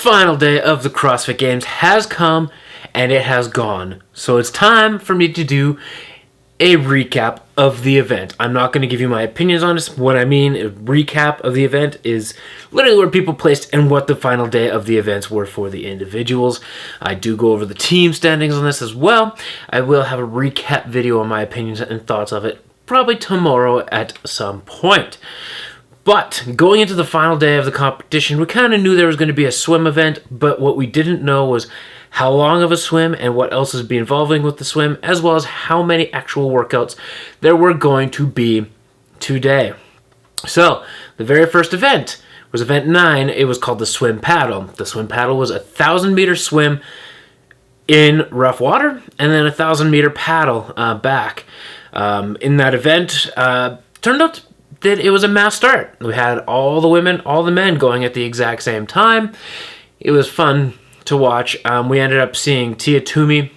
final day of the CrossFit Games has come and it has gone. So it's time for me to do a recap of the event. I'm not going to give you my opinions on this. What I mean, a recap of the event is literally where people placed and what the final day of the events were for the individuals. I do go over the team standings on this as well. I will have a recap video on my opinions and thoughts of it probably tomorrow at some point. But going into the final day of the competition, we kind of knew there was going to be a swim event, but what we didn't know was how long of a swim and what else is be involving with the swim, as well as how many actual workouts there were going to be today. So, the very first event was event 9. It was called the swim paddle. The swim paddle was a 1,000-meter swim in rough water, and then a 1,000-meter paddle back. In that event, turned out that it was a mass start. We had all the women, all the men going at the exact same time. It was fun to watch. We ended up seeing Toomey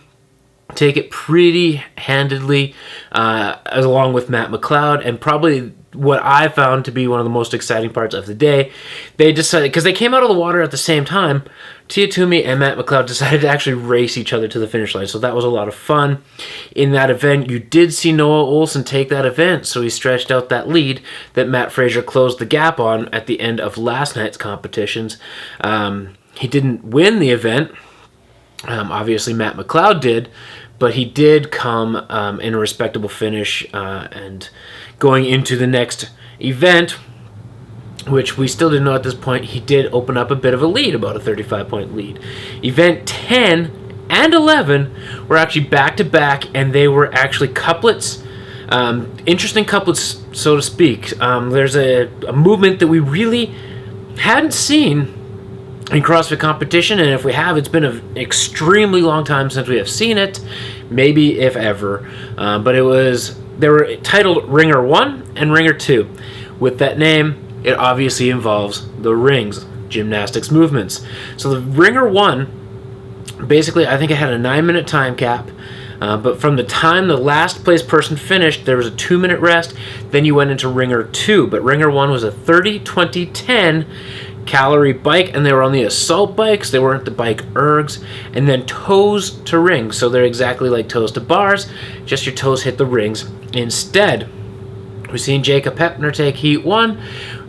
take it pretty handedly, along with Matt McLeod, and probably what I found to be one of the most exciting parts of the day. They decided, because they came out of the water at the same time, Toomey and Matt McLeod decided to actually race each other to the finish line, so that was a lot of fun. In that event, you did see Noah Olson take that event, so he stretched out that lead that Matt Fraser closed the gap on at the end of last night's competitions. He didn't win the event. Obviously, Matt McLeod did, but he did come in a respectable finish, and going into the next event, which we still didn't know at this point, he did open up a bit of a lead, about a 35-point lead. Event 10 and 11 were actually back-to-back, and they were actually couplets, interesting couplets, so to speak. There's a movement that we really hadn't seen in CrossFit competition, and if we have, it's been an extremely long time since we have seen it, maybe if ever. But they were titled Ringer 1 and Ringer 2. With that name, it obviously involves the rings, gymnastics movements. So the Ringer 1, basically, I think it had a 9-minute time cap, but from the time the last place person finished, there was a 2-minute rest, then you went into Ringer 2. But Ringer 1 was a 30-20-10 calorie bike, and they were on the assault bikes. They weren't the bike ergs. And then toes to rings, so they're exactly like toes to bars, just your toes hit the rings instead. We've seen Jacob Heppner take Heat 1,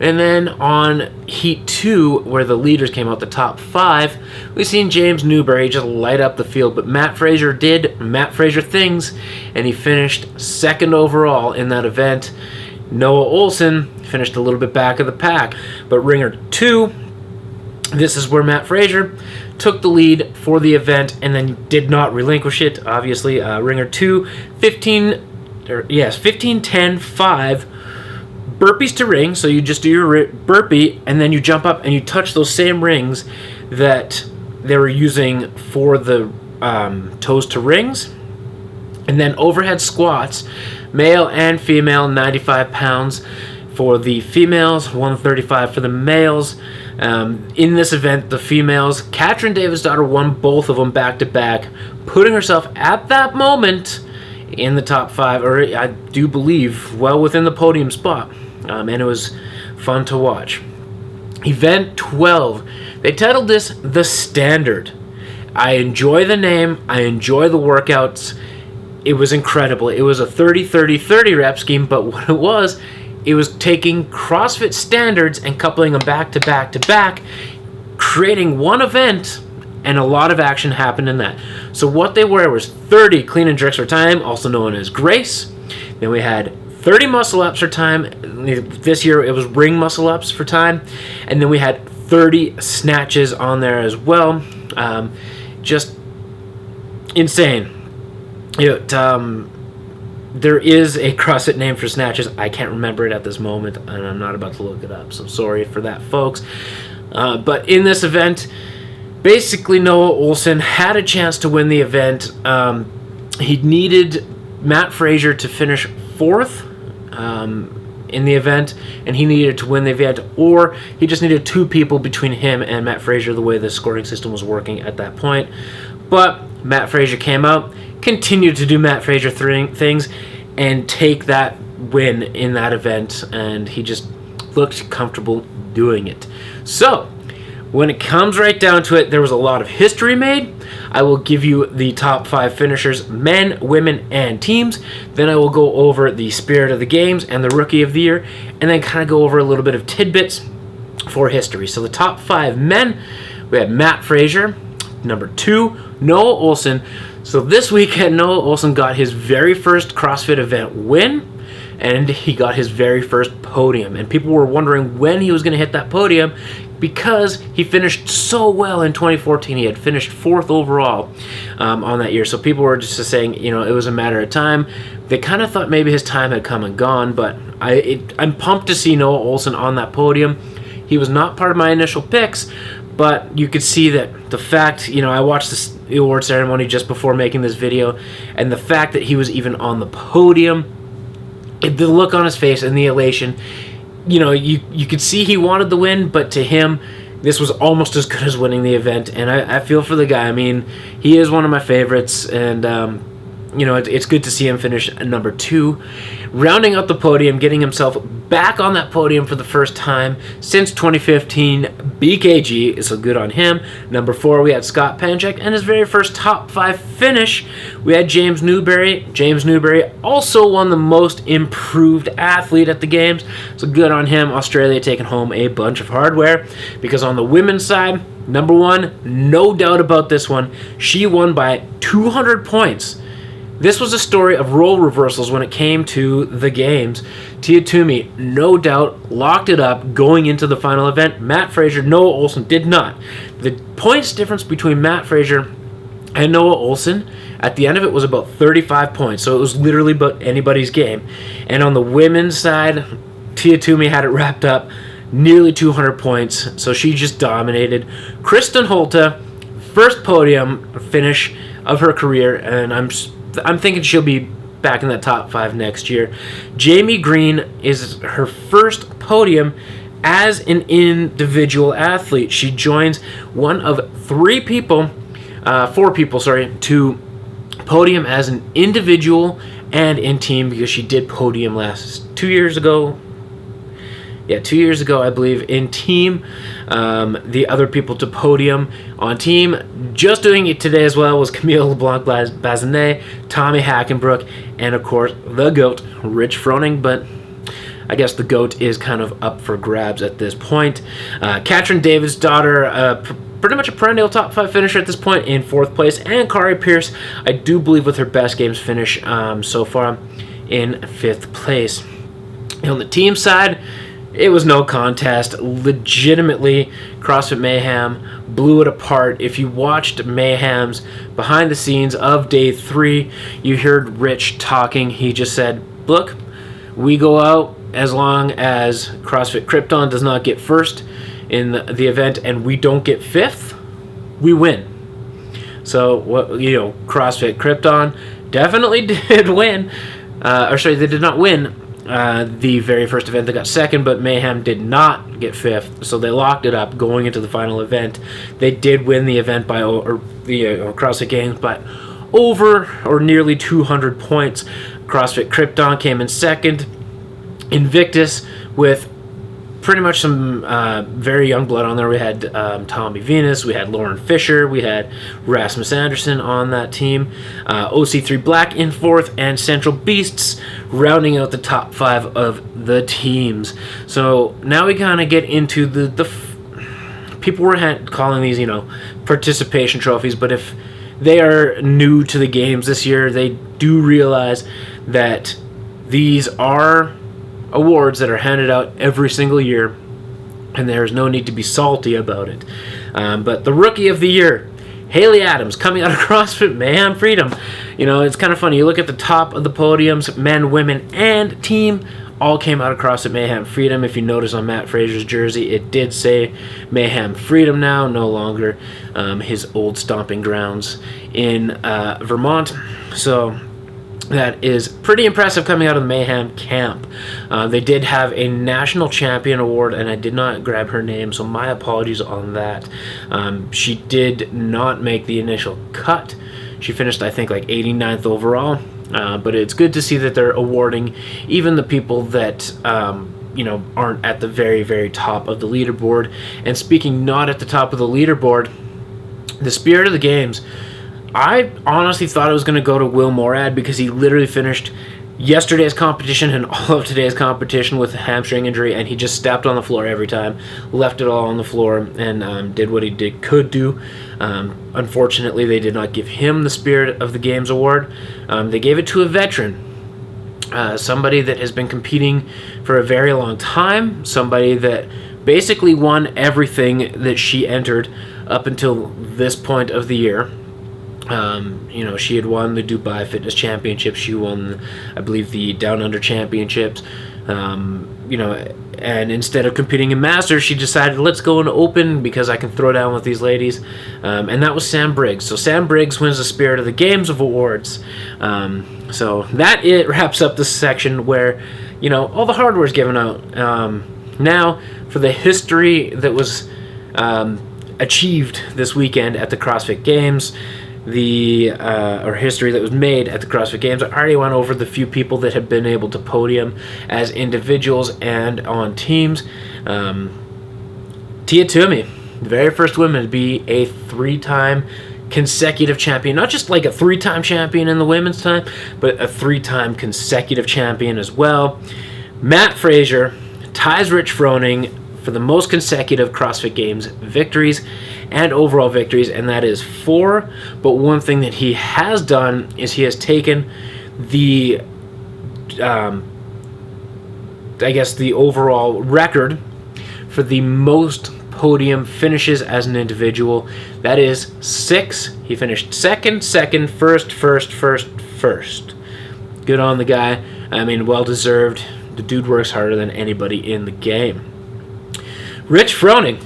and then on Heat 2, where the leaders came out the top 5, we've seen James Newberry just light up the field, but Matt Fraser did Matt Fraser things, and he finished second overall in that event. Noah Olson finished a little bit back of the pack, but Ringer 2, this is where Matt Fraser took the lead for the event and then did not relinquish it. Obviously, Ringer 2, 15-10-5 burpees to ring, so you just do your burpee and then you jump up and you touch those same rings that they were using for the toes to rings. And then overhead squats, male and female, 95 pounds for the females, 135 for the males. In this event, the females, Katrin Davis-Daughter won both of them back-to-back, putting herself at that moment in the top 5, or I do believe well within the podium spot, and it was fun to watch. Event 12, they titled this The Standard. I enjoy the name, I enjoy the workouts. It was incredible. It was a 30-30-30 rep scheme, but what it was taking CrossFit standards and coupling them back-to-back-to-back, creating one event, and a lot of action happened in that. So what they were was 30 clean and jerks for time, also known as Grace. Then we had 30 muscle ups for time. This year it was ring muscle ups for time. And then we had 30 snatches on there as well. Just insane. There is a CrossFit name for snatches. I can't remember it at this moment, and I'm not about to look it up, so sorry for that, folks. But in this event, basically Noah Olson had a chance to win the event. He needed Matt Fraser to finish 4th in the event, and he needed to win the event, or he just needed 2 people between him and Matt Fraser, the way the scoring system was working at that point. But Matt Fraser came out, continued to do Matt Fraser things, and take that win in that event, and he just looked comfortable doing it. So, when it comes right down to it, there was a lot of history made. I will give you the top 5 finishers, men, women, and teams. Then I will go over the spirit of the games and the rookie of the year, and then kind of go over a little bit of tidbits for history. So the top 5 men, we had Matt Fraser. Number 2, Noah Olsen. So this weekend, Noah Olsen got his very first CrossFit event win, and he got his very first podium. And people were wondering when he was going to hit that podium because he finished so well in 2014. He had finished 4th overall on that year. So people were just saying, it was a matter of time. They kind of thought maybe his time had come and gone, but I'm pumped to see Noah Olsen on that podium. He was not part of my initial picks, but you could see that the fact, I watched the award ceremony just before making this video, and the fact that he was even on the podium, the look on his face and the elation, you could see he wanted the win, but to him, this was almost as good as winning the event, and I feel for the guy. I mean, he is one of my favorites, and it's good to see him finish number 2, rounding out the podium, getting himself back on that podium for the first time since 2015. BKG, so good on him. Number 4, we had Scott Panchak, and his very first top 5 finish, we had James Newberry. James Newberry also won the most improved athlete at the games, so good on him. Australia taking home a bunch of hardware, because on the women's side, number 1, no doubt about this one, she won by 200 points. This was a story of role reversals when it came to the games. Tia Toomey, no doubt, locked it up going into the final event. Matt Fraser, Noah Olsen did not. The points difference between Matt Fraser and Noah Olsen at the end of it was about 35 points, so it was literally about anybody's game. And on the women's side, Tia Toomey had it wrapped up, nearly 200 points, so she just dominated. Kristen Holta, first podium finish of her career, and I'm thinking she'll be back in that top 5 next year. Jamie Green is her first podium as an individual athlete. She joins one of 4 people, to podium as an individual and in team, because she did podium 2 years ago. Yeah, 2 years ago, I believe, in team. The other people to podium on team, just doing it today as well, was Camille LeBlanc-Bazinet, Tommy Hackenbrook, and of course, the GOAT, Rich Froning, but I guess the GOAT is kind of up for grabs at this point. Katrin David's daughter, pretty much a perennial top 5 finisher at this point, in 4th place, and Kari Pierce, I do believe with her best games finish so far, in 5th place. And on the team side, it was no contest. Legitimately, CrossFit Mayhem blew it apart. If you watched Mayhem's behind the scenes of day 3, you heard Rich talking. He just said, look, we go out as long as CrossFit Krypton does not get first in the event and we don't get 5th, we win. So, CrossFit Krypton definitely did win. They did not win the very first event. They got 2nd, but Mayhem did not get 5th, so they locked it up going into the final event. They did win the event by the CrossFit Games by over or nearly 200 points. CrossFit Krypton came in 2nd. Invictus, with pretty much some very young blood on there. We had Tommy Venus, we had Lauren Fisher, we had Rasmus Anderson on that team, OC3 Black in 4th, and Central Beasts rounding out the top 5 of the teams. So now we kind of get into the people were calling these, participation trophies, but if they are new to the games this year, they do realize that these are awards that are handed out every single year, and there's no need to be salty about it. But the Rookie of the Year, Haley Adams, coming out of CrossFit Mayhem Freedom. It's kind of funny. You look at the top of the podiums, men, women, and team, all came out of CrossFit Mayhem Freedom. If you notice on Matt Fraser's jersey, it did say Mayhem Freedom now, no longer his old stomping grounds in Vermont. So that is pretty impressive coming out of the Mayhem camp. They did have a national champion award, and I did not grab her name, so my apologies on that. She did not make the initial cut. She finished, I think, like 89th overall. But it's good to see that they're awarding even the people that, aren't at the very, very top of the leaderboard. And speaking not at the top of the leaderboard, the Spirit of the Games, I honestly thought it was going to go to Will Morad because he literally finished yesterday's competition and all of today's competition with a hamstring injury, and he just stepped on the floor every time, left it all on the floor, and did what he could do. Unfortunately, they did not give him the Spirit of the Games award. They gave it to a veteran, somebody that has been competing for a very long time, somebody that basically won everything that she entered up until this point of the year. She had won the Dubai Fitness Championships. She won, I believe, the Down Under Championships. And instead of competing in Masters, she decided, let's go in Open because I can throw down with these ladies. And that was Sam Briggs. So Sam Briggs wins the Spirit of the Games of awards. So that wraps up this section where, all the hardware is given out. Now, for the history that was achieved this weekend at the CrossFit Games, or history that was made at the CrossFit Games. I already went over the few people that have been able to podium as individuals and on teams. Tia Toomey, the very first woman to be a 3-time consecutive champion. Not just like a 3-time champion in the women's time, but a 3-time consecutive champion as well. Matt Fraser ties Rich Froning for the most consecutive CrossFit Games victories and overall victories, and that is 4. But one thing that he has done is he has taken the the overall record for the most podium finishes as an individual. That is 6. He finished second, first. Good on the guy. I mean, well deserved. The dude works harder than anybody in the game. Rich Froning,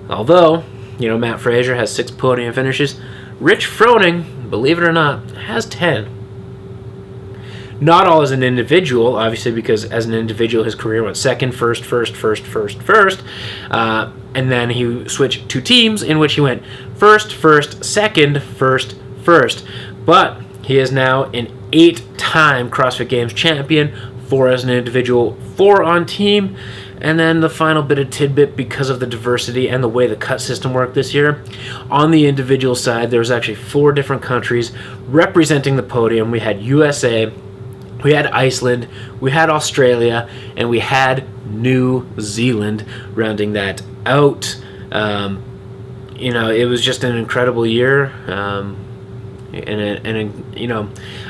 although Matt Fraser has 6 podium finishes, Rich Froning, believe it or not, has 10. Not all as an individual, obviously, because as an individual his career went second, first, and then he switched to teams in which he went first, second, first. But he is now an 8-time CrossFit Games champion, 4 as an individual, 4 on team. And then the final bit of tidbit, because of the diversity and the way the cut system worked this year, on the individual side, there was actually 4 different countries representing the podium. We had USA, we had Iceland, we had Australia, and we had New Zealand rounding that out. It was just an incredible year.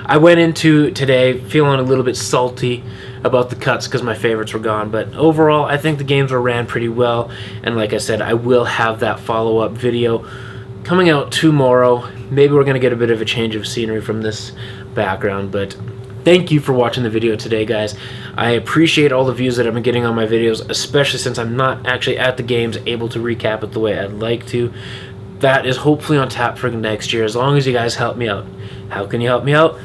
I went into today feeling a little bit salty about the cuts because my favorites were gone, but overall I think the games were ran pretty well, and like I said, I will have that follow-up video coming out tomorrow. Maybe we're going to get a bit of a change of scenery from this background, but thank you for watching the video today, guys. I appreciate all the views that I've been getting on my videos, especially since I'm not actually at the games able to recap it the way I'd like to. That is hopefully on tap for next year, as long as you guys help me out. How can you help me out?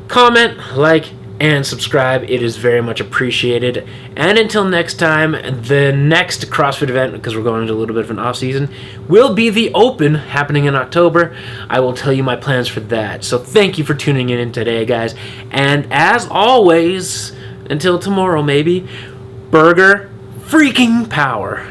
Comment, like, and subscribe. It is very much appreciated. And until next time, the next CrossFit event, because we're going into a little bit of an off season, will be the Open happening in October. I will tell you my plans for that. So thank you for tuning in today, guys. And as always, until tomorrow maybe, burger freaking power.